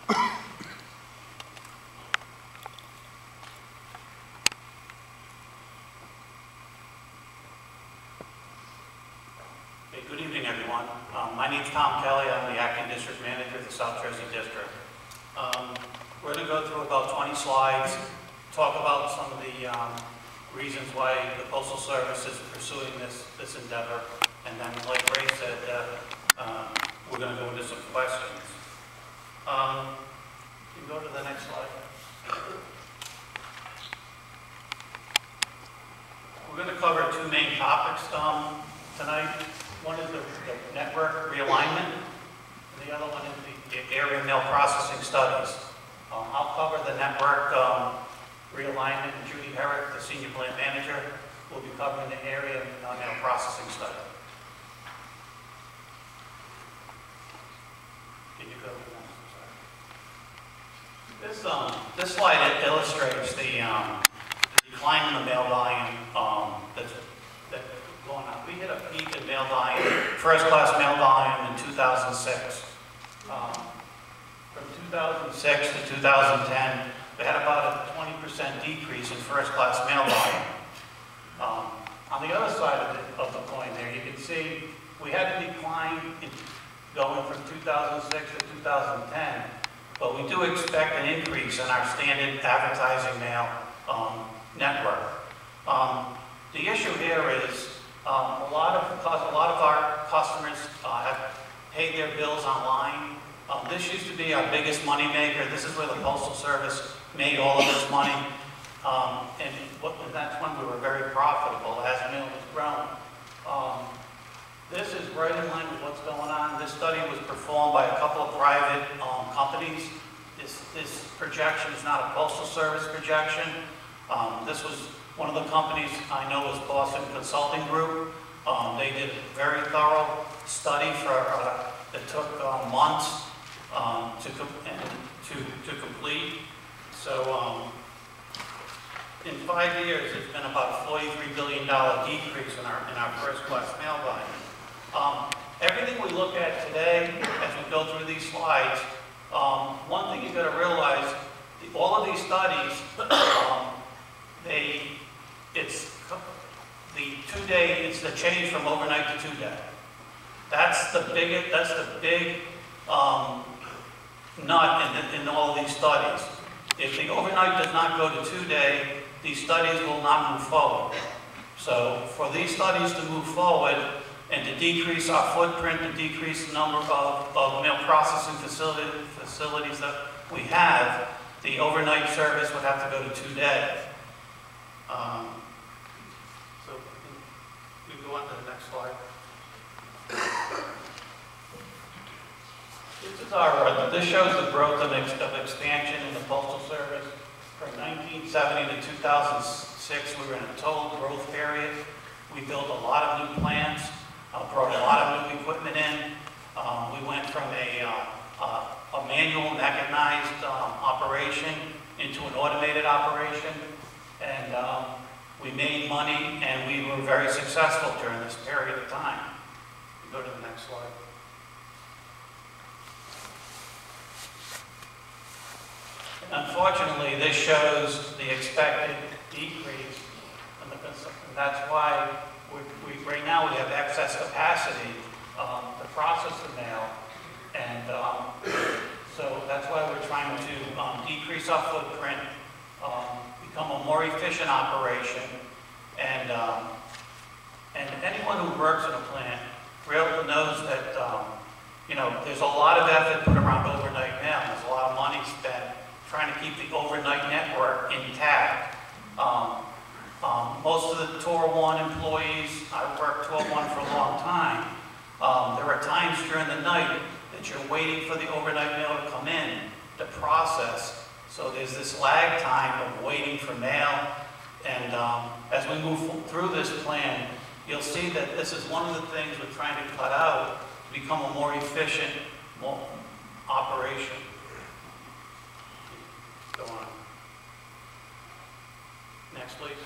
Good evening, everyone. My name is Tom Kelley. I'm the Acting District Manager of the South Jersey District. We're going to go through about 20 slides, talk about some of the reasons why the Postal Service is pursuing this endeavor, and then, like Ray said, we're going to go into some questions. You can go to the next slide. We're going to cover two main topics tonight. One is the network realignment, and the other one is the area mail processing studies. I'll cover the network realignment, and Judy Herrick, the Senior Plant Manager, will be covering the area mail processing study. Can you go to the next slide? This slide illustrates the decline in the mail volume that's going on. We hit a peak in mail volume, first-class mail volume in 2006. From 2006 to 2010, we had about a 20% decrease in first-class mail volume. On the other side of the coin there, you can see we had a decline going from 2006 to 2010, but we do expect an increase in our standard advertising mail network. The issue here is a lot of our customers have paid their bills online. This used to be our biggest money maker. This is where the Postal Service made all of its money, and that's when we were very profitable as mail was grown. This is right in line with what's going on. This study was performed by a couple of private companies. This projection is not a Postal Service projection. This was one of the companies I know is Boston Consulting Group. They did a very thorough study that took months to complete. So in 5 years, it's been about a $43 billion decrease in our first-class mail volume. Everything we look at today, as we go through these slides, one thing you've got to realize, all of these studies, it's the change from overnight to 2-day. That's the big nut in all of these studies. If the overnight does not go to 2-day, these studies will not move forward. So for these studies to move forward and to decrease our footprint, to decrease the number of mail processing facilities that we have, the overnight service would have to go to 2-day. So we can go on to the next slide. This shows the growth of expansion in the Postal Service. From 1970 to 2006, we were in a total growth period. We built a lot of new plants, brought a lot of new equipment in. We went from a manual mechanized operation into an automated operation, and we made money, and we were very successful during this period of time. Go to the next slide. Unfortunately, this shows the expected decrease, and that's why right now we have excess capacity to process the mail, and so that's why we're trying to decrease our footprint, become a more efficient operation, and anyone who works in a plant really knows that there's a lot of effort put around overnight mail. There's a lot of money spent trying to keep the overnight network intact. Most of the Tour 1 employees, I've worked Tour 1 for a long time. There are times during the night that you're waiting for the overnight mail to come in to process. So there's this lag time of waiting for mail. And as we move through this plan, you'll see that this is one of the things we're trying to cut out to become a more efficient operation. Go on. Next, please.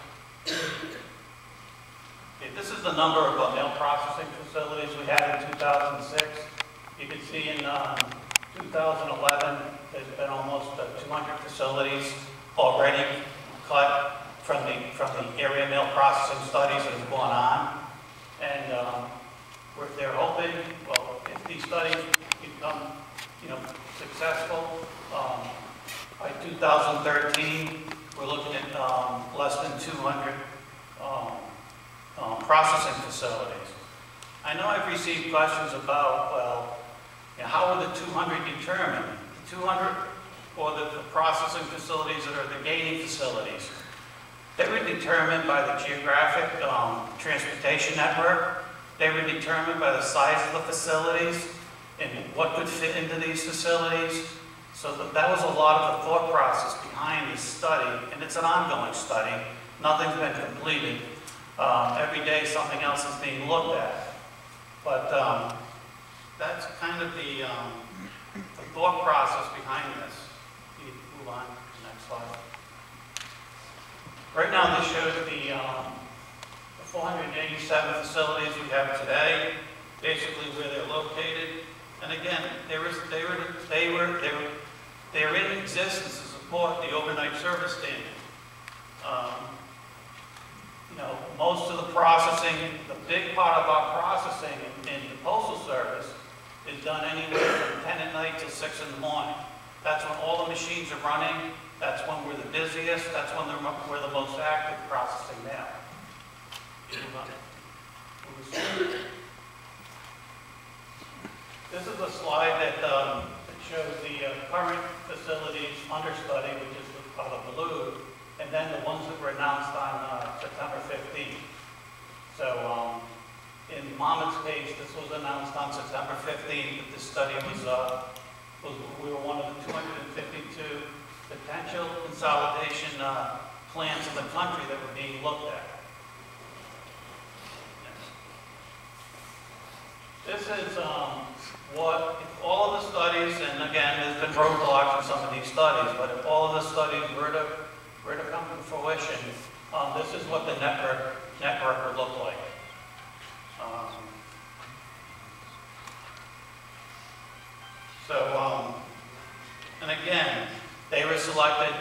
Okay, this is the number of mail processing facilities we had in 2006. You can see in 2011, 200 facilities already cut from the area mail processing studies that have gone on. And they're hoping, well, if these studies become, successful, by 2013, we're looking at less than 200 processing facilities. I know I've received questions about, well, how are the 200 determined? The 200, or the processing facilities that are the gaining facilities, they were determined by the geographic transportation network. They were determined by the size of the facilities and what could fit into these facilities. So that was a lot of the thought process behind this study, and it's an ongoing study. Nothing's been completed. Every day something else is being looked at. But that's kind of the thought process behind this. You move on to the next slide. Right now this shows the 487 facilities we have today, basically where they're located. And again, they're in existence to support the overnight service standard. Most of the processing, the big part of our processing in the Postal Service is done anywhere from 10 at night till 6 in the morning. That's when all the machines are running. That's when we're the busiest. That's when we're the most active processing mail. This is a slide that shows the current facilities under study, which is the blue, and then the ones that were announced on September 15th. So in Monmouth's case, this was announced on September 15th. This study we were one of the 252 potential consolidation plans in the country that were being looked at. This is what, if all of the studies, and again, there's been roadblocks in some of these studies, but if all of the studies were to come to fruition, this is what the network would look like. And again, they were selected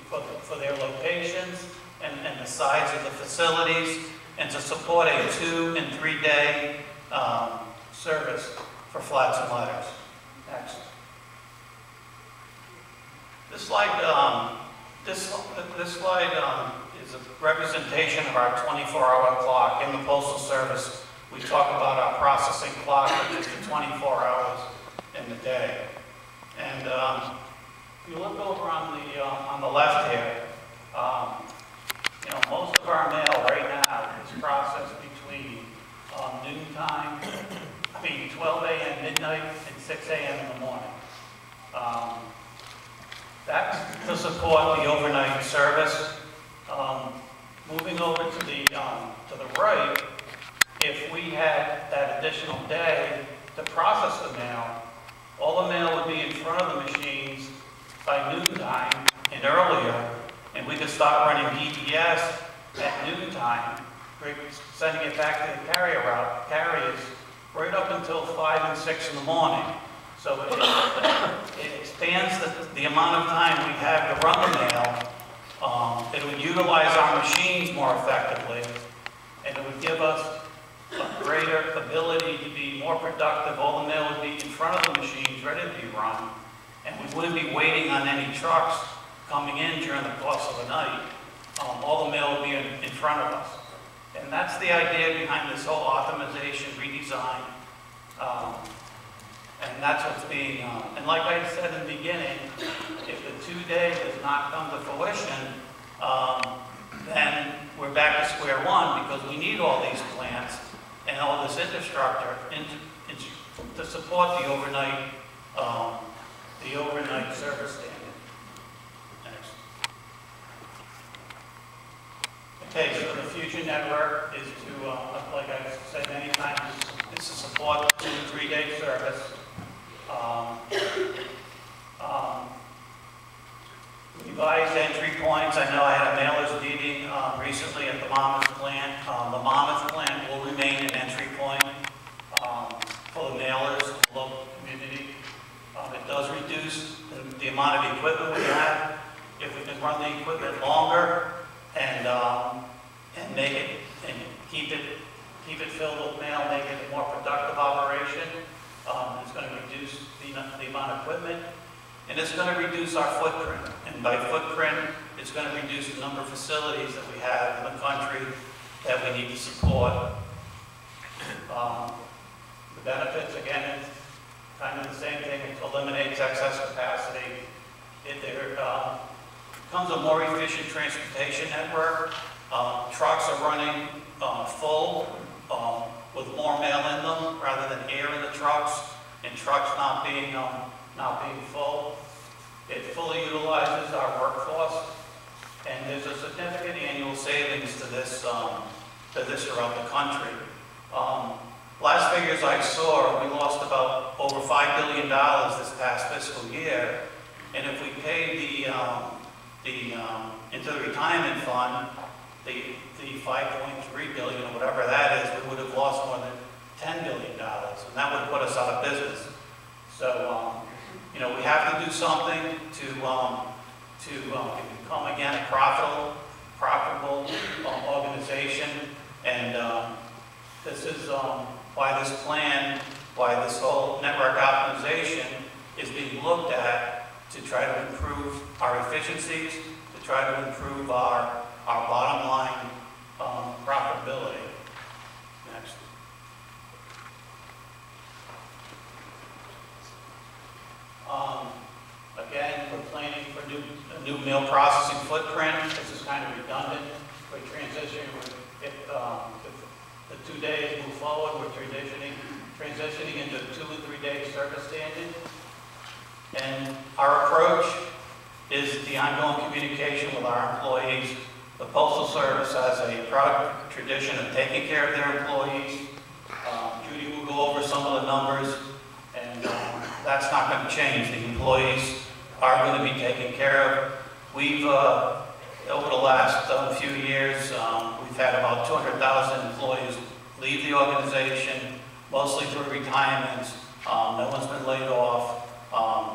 for their locations and the size of the facilities, and to support a 2- and 3-day service for flats and letters. Next. This slide is a representation of our 24-hour clock. In the Postal Service, we talk about our processing clock, which is the 24 hours in the day. And if you look over on the left here, most of our mail right now is processed between 12 a.m. midnight and 6 a.m. in the morning. That's to support the overnight service. Moving over to the right, if we had that additional day to process the mail, all the mail would be in front of the machines by noontime and earlier, and we could start running DPS at noontime, sending it back to the carriers right up until 5 and 6 in the morning. So it expands the amount of time we have to run the mail. It would utilize our machines more effectively, and it would give us a greater ability to be more productive. All the mail would be in front of the machines, ready to be run, and we wouldn't be waiting on any trucks coming in during the course of the night. All the mail would be in front of us. And that's the idea behind this whole optimization, redesign, and that's what's being, and like I said in the beginning, if the 2-day does not come to fruition, then we're back to square one, because we need all these plants and all this infrastructure to support the overnight service standard. Next. Okay, so the future network is to, like I've said many times, is to support the 2- and 3-day service. Revised entry points. I know I had a mailers meeting recently at the Monmouth plant. The Monmouth plant will remain an entry point for the mailers, the local community. It does reduce the amount of equipment we have. If we can run the equipment longer and make it and keep it filled with mail, make it a more productive operation, it's going to reduce the amount of equipment, and it's going to reduce our footprint. And by footprint, it's going to reduce the number of facilities that we have in the country that we need to support. The benefits, again, it's kind of the same thing. It eliminates excess capacity. It becomes a more efficient transportation network. Trucks are running full with more mail in them rather than air in the trucks, and trucks not being full. It fully utilizes our workforce, and there's a significant annual savings to this throughout the country. Last figures I saw, we lost about over $5 billion this past fiscal year, and if we paid into the retirement fund, the $5.3 billion or whatever that is, we would have lost more than $10 billion, and that would put us out of business. So, you know, we have to do something to become again a profitable organization, and this is why this plan, why this whole network optimization is being looked at to try to improve our efficiencies, to try to improve our bottom line profitability. Next. Again, we're planning for a new mail processing footprint. This is kind of redundant. We're transitioning. The 2 days move forward. We're transitioning into 2 and 3 day service standard. And our approach is the ongoing communication with our employees. The Postal Service has a proud tradition of taking care of their employees. Judy will go over some of the numbers, and that's not going to change. The employees are going to be taken care of. We've, over the last few years, we've had about 200,000 employees leave the organization, mostly through retirements. No one's been laid off.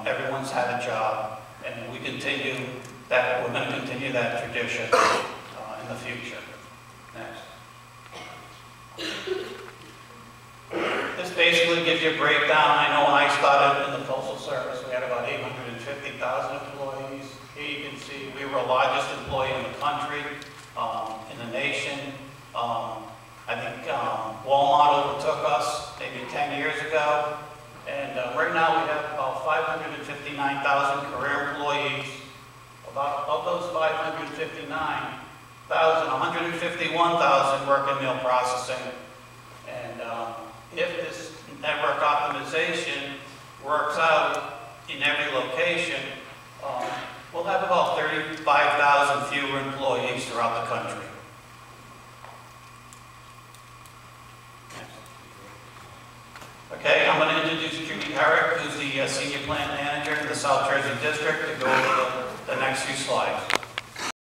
Everyone's had a job, and we continue that. We're going to continue that tradition in the future. Next. This basically gives you a breakdown. I know when I started in the Postal Service, we had about 850,000 employees. Here you can see we were the largest employer in the country, in the nation. I think Walmart overtook us maybe 10 years ago. And right now we have about 559,000 career employees. Of those 559,000, 151,000 work in mail processing. And if this network optimization works out in every location, we'll have about 35,000 fewer employees throughout the country. Okay, I'm going to introduce Judy Herrick, who's the Senior Plant Manager in the South Jersey District, to go over the next few slides.